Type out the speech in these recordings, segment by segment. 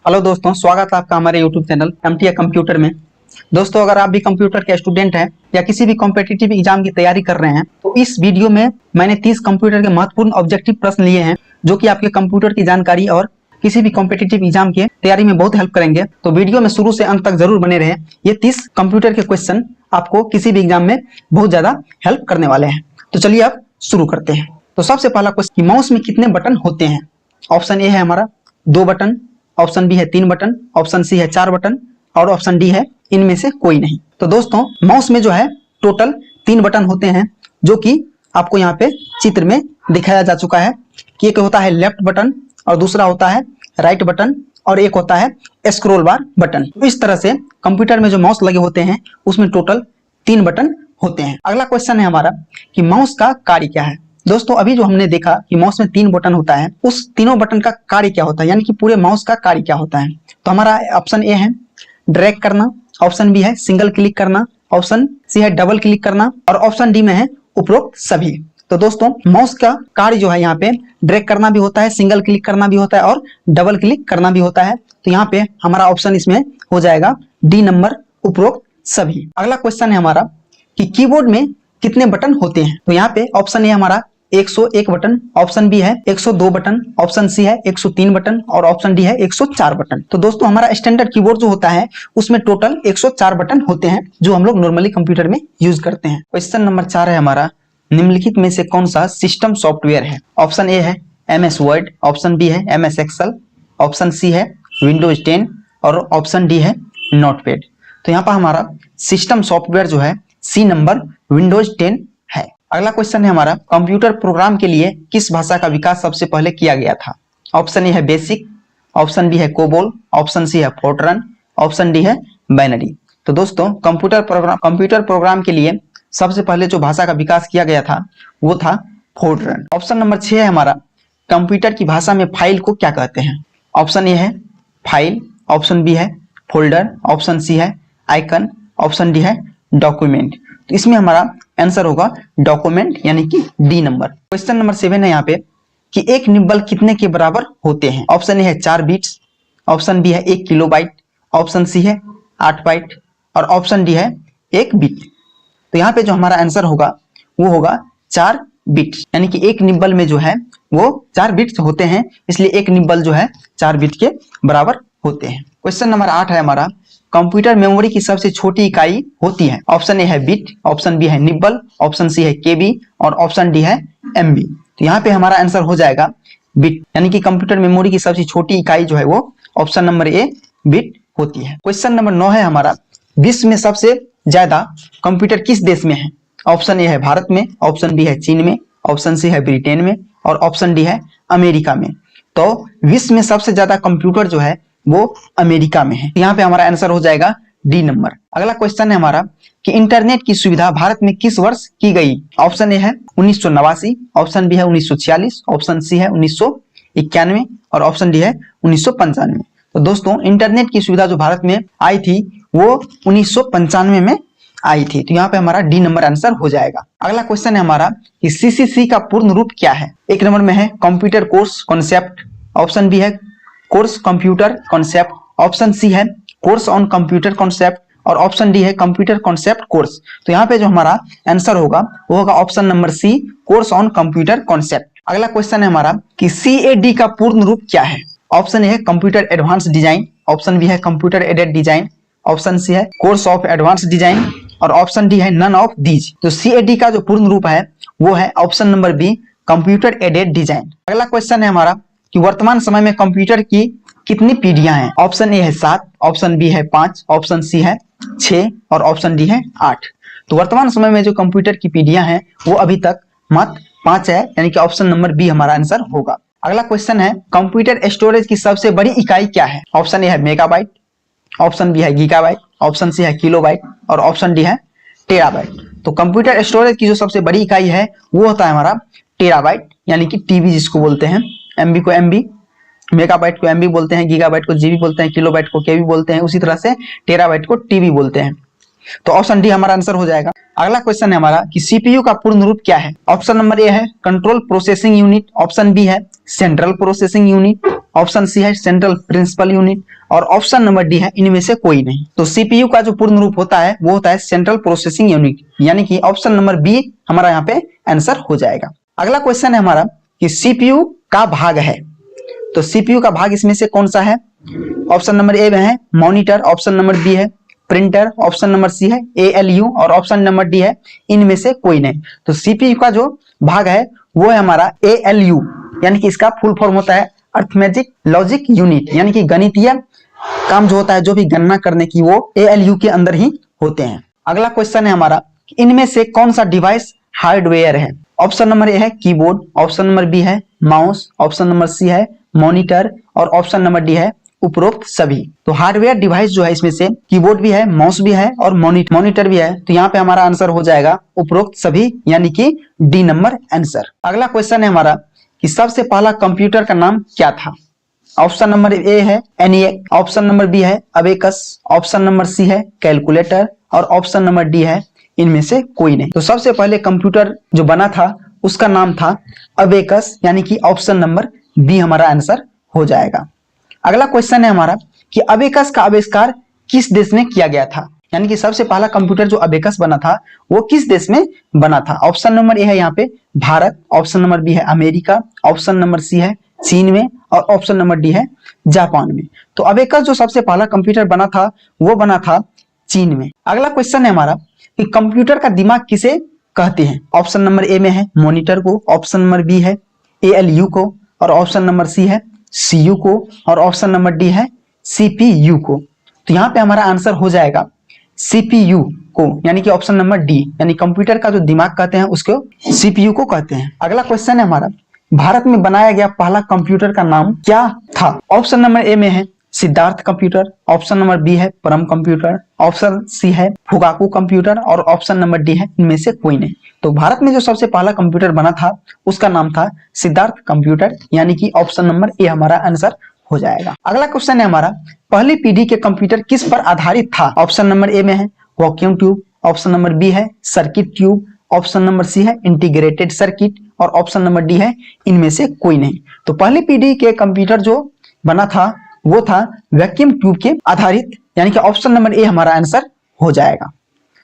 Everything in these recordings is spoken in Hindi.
हेलो दोस्तों, स्वागत है आपका हमारे यूट्यूब चैनल एमटीए कंप्यूटर में। दोस्तों, अगर आप भी कंप्यूटर के स्टूडेंट हैं या किसी भी कॉम्पिटिटिव एग्जाम की तैयारी कर रहे हैं तो इस वीडियो में मैंने 30 कंप्यूटर के महत्वपूर्ण ऑब्जेक्टिव प्रश्न लिए हैं जो कि आपके कंप्यूटर की जानकारी और किसी भी कॉम्पिटिटिव एग्जाम की तैयारी में बहुत हेल्प करेंगे। तो वीडियो में शुरू से अंत तक जरूर बने रहे। ये 30 कंप्यूटर के क्वेश्चन आपको किसी भी एग्जाम में बहुत ज्यादा हेल्प करने वाले हैं। तो चलिए अब शुरू करते हैं। तो सबसे पहला क्वेश्चन, माउस में कितने बटन होते हैं? ऑप्शन ए है हमारा 2 बटन, ऑप्शन बी है 3 बटन, ऑप्शन सी है 4 बटन और ऑप्शन डी है इनमें से कोई नहीं। तो दोस्तों, माउस में जो है टोटल 3 बटन होते हैं जो कि आपको यहाँ पे चित्र में दिखाया जा चुका है कि एक होता है लेफ्ट बटन और दूसरा होता है राइट बटन और एक होता है स्क्रॉल बार बटन। तो इस तरह से कंप्यूटर में जो माउस लगे होते हैं उसमें टोटल 3 बटन होते हैं। अगला क्वेश्चन है हमारा कि माउस का कार्य क्या है। दोस्तों, अभी जो हमने देखा कि माउस में 3 बटन होता है, उस तीनों बटन का कार्य क्या होता है, यानी कि पूरे माउस का कार्य क्या होता है। तो हमारा ऑप्शन ए है ड्रैग करना, ऑप्शन बी है सिंगल क्लिक करना, ऑप्शन सी है डबल क्लिक करना और ऑप्शन डी में है उपरोक्त सभी। तो दोस्तों, माउस का कार्य जो है यहाँ पे ड्रैग करना भी होता है, सिंगल क्लिक करना भी होता है और डबल क्लिक करना भी होता है। तो यहाँ पे हमारा ऑप्शन इसमें हो जाएगा डी नंबर, उपरोक्त सभी। अगला क्वेश्चन है हमारा कि कीबोर्ड में कितने बटन होते हैं। तो यहाँ पे ऑप्शन है हमारा 101 बटन, ऑप्शन बी है 102 बटन, ऑप्शन सी है 103 बटन और ऑप्शन डी है 104 बटन। तो दोस्तों, हमारा स्टैंडर्ड कीबोर्ड जो होता है उसमें टोटल 104 बटन होते हैं जो हम लोग नॉर्मली कंप्यूटर में यूज करते हैं। क्वेश्चन नंबर 4 है हमारा, निम्नलिखित में से कौन सा सिस्टम सॉफ्टवेयर है। ऑप्शन ए है MS वर्ड, ऑप्शन बी है MS एक्सेल, ऑप्शन सी है विंडोज 10 और ऑप्शन डी है नोटपैड। तो यहाँ पर हमारा सिस्टम सॉफ्टवेयर जो है सी नंबर विंडोज 10 है। अगला क्वेश्चन है हमारा, कंप्यूटर प्रोग्राम के लिए किस भाषा का विकास सबसे पहले किया गया था। ऑप्शन ए है बेसिक, ऑप्शन बी है कोबोल, ऑप्शन सी है फोर्ट्रन, ऑप्शन डी है बाइनरी। तो दोस्तों, कंप्यूटर प्रोग्राम के लिए सबसे पहले जो भाषा का विकास किया गया था वो था फोर्ट्रन। ऑप्शन नंबर 6 है हमारा, कंप्यूटर की भाषा में फाइल को क्या कहते हैं। ऑप्शन ए है फाइल, ऑप्शन बी है फोल्डर, ऑप्शन सी है आइकन, ऑप्शन डी है डॉक्यूमेंट। तो इसमें हमारा आंसर होगा डॉक्यूमेंट, यानी कि डी नंबर। क्वेश्चन नंबर 7 है यहाँ पे कि एक निब्बल कितने के बराबर होते हैं। ऑप्शन ए है 4 बिट्स, ऑप्शन बी है 1 किलोबाइट, ऑप्शन सी है 8 बाइट और ऑप्शन डी है 1 बिट। तो यहाँ पे जो हमारा आंसर होगा वो होगा 4 बिट्स, यानी कि एक निब्बल में जो है वो 4 बिट्स होते हैं, इसलिए एक निब्बल जो है 4 बिट के बराबर होते हैं। क्वेश्चन नंबर 8 है हमारा, कंप्यूटर मेमोरी की सबसे छोटी इकाई होती है। ऑप्शन ए है बिट, ऑप्शन बी है निब्बल, ऑप्शन सी है केबी और ऑप्शन डी है एमबी। तो यहाँ पे हमारा आंसर हो जाएगा बिट, यानी कि कंप्यूटर मेमोरी की सबसे छोटी इकाई जो है वो ऑप्शन नंबर ए बिट होती है। क्वेश्चन नंबर 9 है हमारा, विश्व में सबसे ज्यादा कंप्यूटर किस देश में है। ऑप्शन ए है भारत में, ऑप्शन बी है चीन में, ऑप्शन सी है ब्रिटेन में और ऑप्शन डी है अमेरिका में। तो विश्व में सबसे ज्यादा कंप्यूटर जो है वो अमेरिका में है। यहाँ पे हमारा आंसर हो जाएगा डी नंबर। अगला क्वेश्चन है हमारा कि इंटरनेट की सुविधा भारत में किस वर्ष की गई। ऑप्शन ए है 1989, ऑप्शन बी है 1946, ऑप्शन सी है 1991 और ऑप्शन डी है 1995। तो दोस्तों, इंटरनेट की सुविधा जो भारत में आई थी वो 1995 में आई थी। तो यहाँ पे हमारा डी नंबर आंसर हो जाएगा। अगला क्वेश्चन है हमारा कि CCC का पूर्ण रूप क्या है। एक नंबर में है computer course concept, option B है course computer concept, option C है कोर्स ऑन कंप्यूटर कॉन्सेप्ट और ऑप्शन डी है कंप्यूटर कॉन्सेप्ट कोर्स। तो यहाँ पे जो हमारा आंसर होगा वो होगा option number C, course on computer concept. अगला क्वेश्चन है हमारा कि CAD का पूर्ण रूप क्या है। ऑप्शन ए है computer advance design, option B है computer aided design, option C है कोर्स ऑफ एडवांस डिजाइन और ऑप्शन डी है नन ऑफ दीज। तो CAD का जो पूर्ण रूप है वो है option number B, computer aided design. अगला क्वेश्चन है हमारा कि वर्तमान समय में कंप्यूटर की कितनी पीढ़ियां हैं। ऑप्शन ए है 7, ऑप्शन बी है 5, ऑप्शन सी है 6 और ऑप्शन डी है 8। तो वर्तमान समय में जो कंप्यूटर की पीढ़ियां हैं वो अभी तक मात्र 5 है, यानी कि ऑप्शन नंबर बी हमारा आंसर होगा। अगला क्वेश्चन है कंप्यूटर स्टोरेज की सबसे बड़ी इकाई क्या है। ऑप्शन ए है मेगाबाइट, ऑप्शन बी है गीगाबाइट, ऑप्शन सी है किलोबाइट और ऑप्शन डी है टेराबाइट। तो कंप्यूटर स्टोरेज की जो सबसे बड़ी इकाई है वो होता है हमारा टेराबाइट, यानी कि टीबी जिसको बोलते हैं। एमबी को एमबी, मेगाबाइट को एमबी बोलते हैं, गीगाबाइट को जीबी बोलते हैं, किलोबाइट को केबी बोलते हैं, उसी तरह से टेराबाइट को टीबी बोलते हैं। तो ऑप्शन डी हमारा आंसर हो जाएगा। अगला क्वेश्चन है हमारा कि सीपीयू का पूर्ण रूप क्या है। ऑप्शन नंबर ए है control processing unit, option B है central processing unit, option C है सेंट्रल प्रिंसिपल यूनिट और ऑप्शन नंबर डी है इनमें से कोई नहीं। तो सीपीयू का जो पूर्ण रूप होता है वो होता है सेंट्रल प्रोसेसिंग यूनिट, यानी कि ऑप्शन नंबर बी हमारा यहाँ पे आंसर हो जाएगा। अगला क्वेश्चन है हमारा कि सीपीयू का भाग है, तो सीपीयू का भाग इसमें से कौन सा है। ऑप्शन नंबर ए में है मॉनिटर, ऑप्शन नंबर बी है प्रिंटर, ऑप्शन नंबर सी है एएलयू और ऑप्शन नंबर डी है इनमें से कोई नहीं। तो सीपीयू का जो भाग है वो है हमारा एएलयू, यानी कि इसका फुल फॉर्म होता है अर्थमेटिक लॉजिक यूनिट, यानी कि गणितीय काम जो होता है, जो भी गणना करने की, वो एएलयू के अंदर ही होते हैं। अगला क्वेश्चन है हमारा इनमें से कौन सा डिवाइस हार्डवेयर है। ऑप्शन नंबर ए है कीबोर्ड, ऑप्शन नंबर बी है माउस, ऑप्शन नंबर सी है मॉनिटर और ऑप्शन नंबर डी है उपरोक्त सभी। तो हार्डवेयर डिवाइस जो है इसमें से कीबोर्ड भी है, माउस भी है और मॉनिटर भी है। तो यहाँ पे हमारा आंसर हो जाएगा उपरोक्त सभी, यानी कि डी नंबर आंसर। अगला क्वेश्चन है हमारा कि सबसे पहला कंप्यूटर का नाम क्या था। ऑप्शन नंबर ए है एनिएक, ऑप्शन नंबर बी है अबेकस, ऑप्शन नंबर सी है कैलकुलेटर और ऑप्शन नंबर डी है इनमें से कोई नहीं। तो सबसे पहले कंप्यूटर जो बना था उसका नाम था अबेकस, यानी कि ऑप्शन नंबर बी हमारा आंसर हो जाएगा। अगला क्वेश्चन है हमारा कि अबेकस का आविष्कार किस देश में किया गया था, यानी कि सबसे पहला कंप्यूटर जो अबेकस बना था वो किस देश में बना था। ऑप्शन नंबर ए है यहाँ पे भारत, ऑप्शन नंबर बी है अमेरिका, ऑप्शन नंबर सी है चीन में और ऑप्शन नंबर डी है जापान में। तो अबेकस जो सबसे पहला कंप्यूटर बना था वो बना था चीन में। अगला क्वेश्चन है हमारा कि कंप्यूटर का दिमाग किसे कहते हैं। ऑप्शन नंबर ए में है मॉनिटर को, ऑप्शन नंबर बी है एएलयू को और ऑप्शन नंबर सी है सीयू को और ऑप्शन नंबर डी है सीपीयू को। तो यहाँ पे हमारा आंसर हो जाएगा सीपीयू को, यानी कि ऑप्शन नंबर डी, यानी कंप्यूटर का जो दिमाग कहते हैं उसको सीपीयू को कहते हैं। अगला क्वेश्चन है हमारा भारत में बनाया गया पहला कंप्यूटर का नाम क्या था। ऑप्शन नंबर ए में है Siddharth computer, option number B है परम कंप्यूटर, ऑप्शन सी है फुगाकू कंप्यूटर और ऑप्शन नंबर डी है इनमें से कोई नहीं। तो भारत में जो सबसे पहला कंप्यूटर बना था उसका नाम था सिद्धार्थ कंप्यूटर, यानी कि ऑप्शन नंबर ए हमारा आंसर हो जाएगा। अगला क्वेश्चन है हमारा पहली पीढ़ी के कंप्यूटर किस पर आधारित था। ऑप्शन नंबर ए में है vacuum tube, option number B है circuit tube, option number C है इंटीग्रेटेड सर्किट और ऑप्शन नंबर डी है इनमें से कोई नहीं। तो पहली पीढ़ी के कंप्यूटर जो बना था वो था वैक्यूम ट्यूब के आधारित, यानी कि ऑप्शन नंबर ए हमारा आंसर हो जाएगा।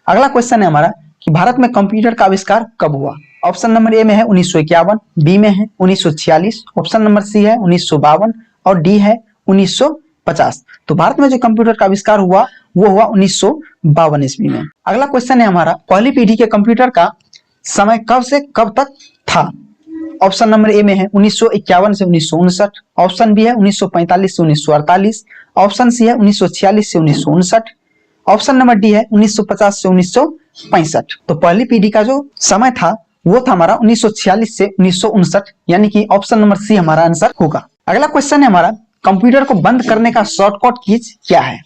अगला क्वेश्चन है हमारा कि भारत में कंप्यूटर का आविष्कार कब हुआ। ऑप्शन नंबर ए में है 1951, बी में है 1946, ऑप्शन नंबर सी है 1952 और डी है 1950। तो भारत में जो कंप्यूटर का आविष्कार हुआ वो हुआ 1952 ईस्वी में। अगला क्वेश्चन है हमारा पहली पीढ़ी के कंप्यूटर का समय कब से कब तक था। ऑप्शन नंबर ए में है 1951 से 1959, ऑप्शन बी है 1945 से 1948, ऑप्शन सी है 1946 से 1959, ऑप्शन नंबर डी है 1950 से 1965। तो पहली पीढ़ी का जो समय था वो था हमारा 1946 से 1959, यानी कि ऑप्शन नंबर सी हमारा आंसर होगा। अगला क्वेश्चन है हमारा कंप्यूटर को बंद करने का शॉर्टकट कीज क्या है।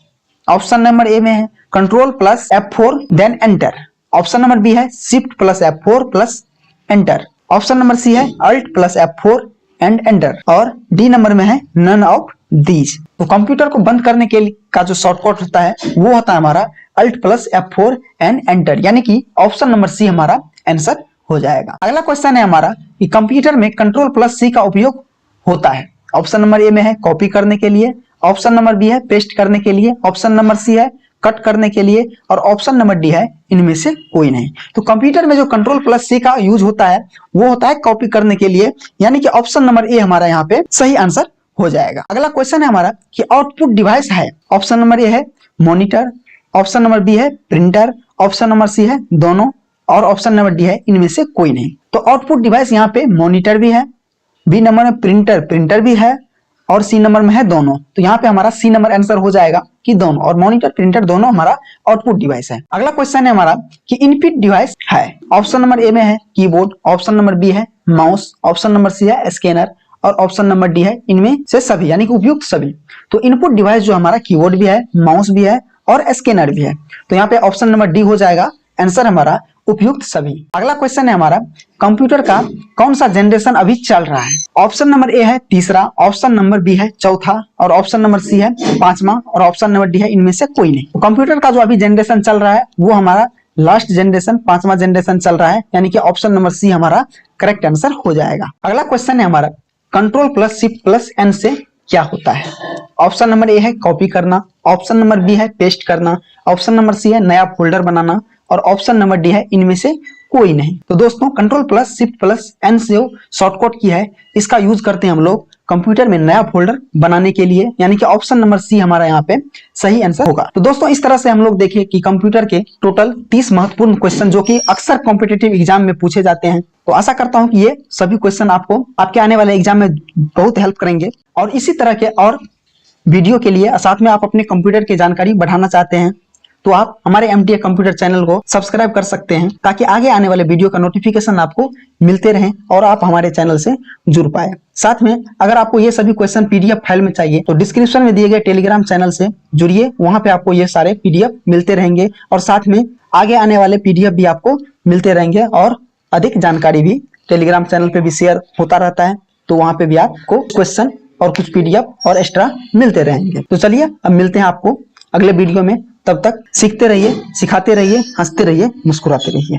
ऑप्शन नंबर ए में है control plus F4 then enter, option number B है shift plus F4 plus enter, option number C है alt plus F4 and enter और डी नंबर में है नन ऑफ दीज। तो कंप्यूटर को बंद करने के लिए का जो शॉर्टकट होता है वो होता है हमारा alt plus F4 and enter, यानी कि ऑप्शन नंबर सी हमारा आंसर हो जाएगा। अगला क्वेश्चन है हमारा कि कंप्यूटर में कंट्रोल प्लस सी का उपयोग होता है। ऑप्शन नंबर ए में है कॉपी करने के लिए, ऑप्शन नंबर बी है पेस्ट करने के लिए, ऑप्शन नंबर सी है कट करने के लिए और ऑप्शन नंबर डी है इनमें से कोई नहीं। तो कंप्यूटर में जो कंट्रोल प्लस सी का यूज होता है वो होता है कॉपी करने के लिए, यानी कि ऑप्शन नंबर ए हमारा यहाँ पे सही आंसर हो जाएगा। अगला क्वेश्चन है हमारा कि आउटपुट डिवाइस है। ऑप्शन नंबर ए है मॉनिटर, ऑप्शन नंबर बी है प्रिंटर, ऑप्शन नंबर सी है दोनों और ऑप्शन नंबर डी है इनमें से कोई नहीं। तो आउटपुट डिवाइस यहाँ पे मॉनिटर भी है, बी नंबर में प्रिंटर भी है और सी नंबर में है दोनों। तो यहाँ पे हमारा सी नंबर आंसर हो जाएगा कि दोनों, और मॉनिटर प्रिंटर दोनों हमारा आउटपुट डिवाइस है। अगला क्वेश्चन है हमारा कि इनपुट डिवाइस है। ऑप्शन नंबर ए में है कीबोर्ड, ऑप्शन नंबर बी है माउस, ऑप्शन नंबर सी है स्कैनर और ऑप्शन नंबर डी है इनमें से सभी, यानी कि उपयुक्त सभी। तो इनपुट डिवाइस जो हमारा कीबोर्ड भी है, माउस भी है और स्कैनर भी है। तो यहाँ पे ऑप्शन नंबर डी हो जाएगा आंसर हमारा उपयुक्त सभी। अगला क्वेश्चन है हमारा कंप्यूटर का कौन सा जनरेशन अभी चल रहा है। ऑप्शन नंबर ए है तीसरा, ऑप्शन नंबर बी है चौथा और ऑप्शन नंबर सी है पांचवा और ऑप्शन नंबर डी है इनमें से कोई नहीं। तो कंप्यूटर का जो अभी जनरेशन चल रहा है वो हमारा लास्ट जनरेशन 5वां जनरेशन चल रहा है, यानी कि ऑप्शन नंबर सी हमारा करेक्ट आंसर हो जाएगा। अगला क्वेश्चन है हमारा control plus shift plus N से क्या होता है। ऑप्शन नंबर ए है कॉपी करना, ऑप्शन नंबर बी है पेस्ट करना, ऑप्शन नंबर सी है नया फोल्डर बनाना और ऑप्शन नंबर डी है इनमें से कोई नहीं। तो दोस्तों control plus shift plus N से जो शॉर्टकट की है इसका यूज करते हैं हम लोग कंप्यूटर में नया फोल्डर बनाने के लिए, यानी कि ऑप्शन नंबर सी हमारा यहाँ पे सही आंसर होगा। तो दोस्तों इस तरह से हम लोग देखिए कि कंप्यूटर के टोटल 30 महत्वपूर्ण क्वेश्चन जो कि अक्सर कॉम्पिटिटिव एग्जाम में पूछे जाते हैं। तो आशा करता हूं कि ये सभी क्वेश्चन आपको आपके आने वाले एग्जाम में बहुत हेल्प करेंगे। और इसी तरह के और वीडियो के लिए साथ में आप अपने कंप्यूटर की जानकारी बढ़ाना चाहते हैं तो आप हमारे MTA कंप्यूटर चैनल को सब्सक्राइब कर सकते हैं, ताकि आगे आने वाले वीडियो का नोटिफिकेशन आपको मिलते रहें और आप हमारे चैनल से जुड़ पाए। साथ में अगर आपको ये सभी क्वेश्चन PDF फाइल में चाहिए तो डिस्क्रिप्शन में दिए गए टेलीग्राम चैनल से जुड़िए, वहां पे आपको ये सारे PDF मिलते रहेंगे और साथ में आगे आने वाले PDF भी आपको मिलते रहेंगे और अधिक जानकारी भी टेलीग्राम चैनल पे भी शेयर होता रहता है, तो वहां पे भी आपको क्वेश्चन और कुछ PDF और एक्स्ट्रा मिलते रहेंगे। तो चलिए अब मिलते हैं आपको अगले वीडियो में, तब तक सीखते रहिए, सिखाते रहिए, हंसते रहिए, मुस्कुराते रहिए।